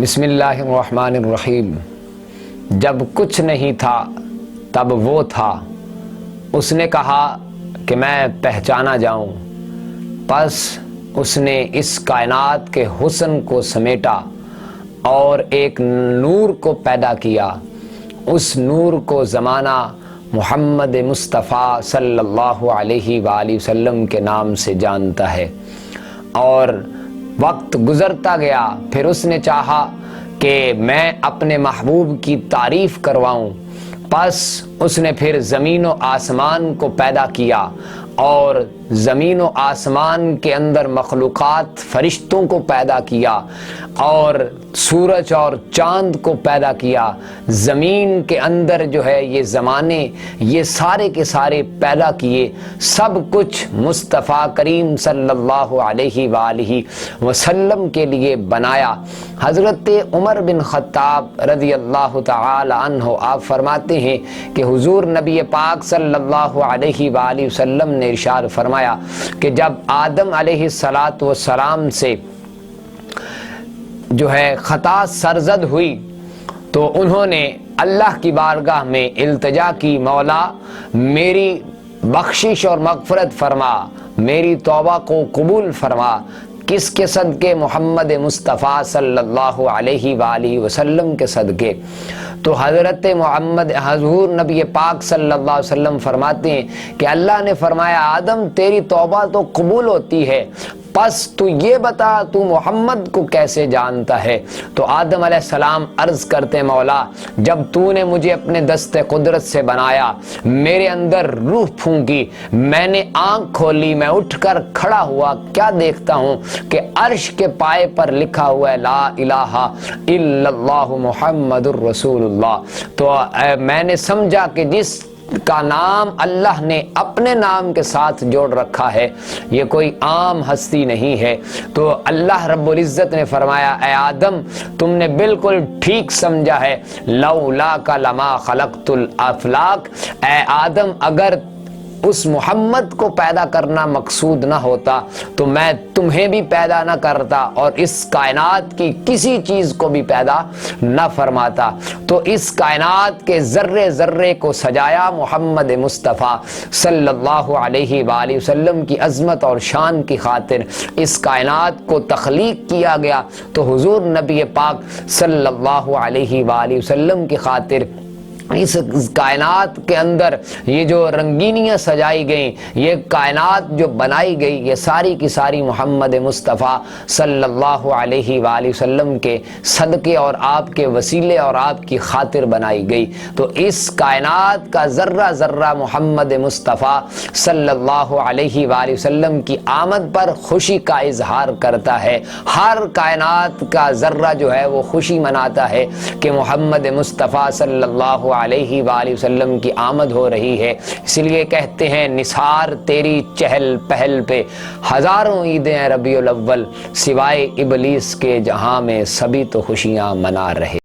بسم اللہ الرحمن الرحیم۔ جب کچھ نہیں تھا تب وہ تھا، اس نے کہا کہ میں پہچانا جاؤں، پس اس نے اس کائنات کے حسن کو سمیٹا اور ایک نور کو پیدا کیا۔ اس نور کو زمانہ محمد مصطفیٰ صلی اللہ علیہ وآلہ وسلم کے نام سے جانتا ہے، اور وقت گزرتا گیا، پھر اس نے چاہا کہ میں اپنے محبوب کی تعریف کرواؤں، پس اس نے پھر زمین و آسمان کو پیدا کیا اور زمین و آسمان کے اندر مخلوقات فرشتوں کو پیدا کیا اور سورج اور چاند کو پیدا کیا۔ زمین کے اندر جو ہے یہ زمانے یہ سارے کے سارے پیدا کیے، سب کچھ مصطفیٰ کریم صلی اللہ علیہ وآلہ وسلم کے لیے بنایا۔ حضرت عمر بن خطاب رضی اللہ تعالی عنہ آپ فرماتے ہیں کہ حضور نبی پاک صلی اللہ علیہ وآلہ وسلم نے ارشاد فرمایا کہ جب آدم علیہ السلام سے جو ہے خطا سرزد ہوئی تو انہوں نے اللہ کی بارگاہ میں التجا کی، مولا میری بخشش اور مغفرت فرما، میری توبہ کو قبول فرما۔ کس کے صدقے؟ محمد مصطفیٰ صلی اللہ علیہ وآلہ وسلم کے صدقے۔ تو حضرت حضور نبی پاک صلی اللہ علیہ وسلم فرماتے ہیں کہ اللہ نے فرمایا آدم تیری توبہ تو قبول ہوتی ہے، پس تو یہ بتا تو محمد کو کیسے جانتا ہے؟ تو آدم علیہ السلام عرض کرتے ہیں مولا جب تو نے مجھے اپنے دست قدرت سے بنایا، میرے اندر روح پھونکی، میں نے آنکھ کھولی، میں اٹھ کر کھڑا ہوا، کیا دیکھتا ہوں کہ عرش کے پائے پر لکھا ہوا ہے لا الہ الا اللہ محمد الرسول اللہ۔ تو میں نے سمجھا کہ جس کا نام اللہ نے اپنے نام کے ساتھ جوڑ رکھا ہے یہ کوئی عام ہستی نہیں ہے۔ تو اللہ رب العزت نے فرمایا اے آدم تم نے بالکل ٹھیک سمجھا ہے، لولاک لما خلقت الافلاک، اے آدم اگر اس محمد کو پیدا کرنا مقصود نہ ہوتا تو میں تمہیں بھی پیدا نہ کرتا اور اس کائنات کی کسی چیز کو بھی پیدا نہ فرماتا۔ تو اس کائنات کے ذرے ذرے کو سجایا محمد مصطفیٰ صلی اللہ علیہ وآلہ وسلم کی عظمت اور شان کی خاطر اس کائنات کو تخلیق کیا گیا، تو حضور نبی پاک صلی اللہ علیہ وآلہ وسلم کی خاطر اس کائنات کے اندر یہ جو رنگینیاں سجائی گئیں، یہ کائنات جو بنائی گئی، یہ ساری کی ساری محمد مصطفیٰ صلی اللہ علیہ وآلہ وسلم کے صدقے اور آپ کے وسیلے اور آپ کی خاطر بنائی گئی۔ تو اس کائنات کا ذرہ ذرہ محمد مصطفیٰ صلی اللہ علیہ وآلہ وسلم کی آمد پر خوشی کا اظہار کرتا ہے۔ ہر کائنات کا ذرہ جو ہے وہ خوشی مناتا ہے کہ محمد مصطفیٰ صلی اللہ علیہ وآلہ وسلم کی آمد ہو رہی ہے۔ اس لیے کہتے ہیں نثار تیری چہل پہل پہ ہزاروں عیدیں ربیع الاول، سوائے ابلیس کے جہاں میں سبھی تو خوشیاں منا رہے۔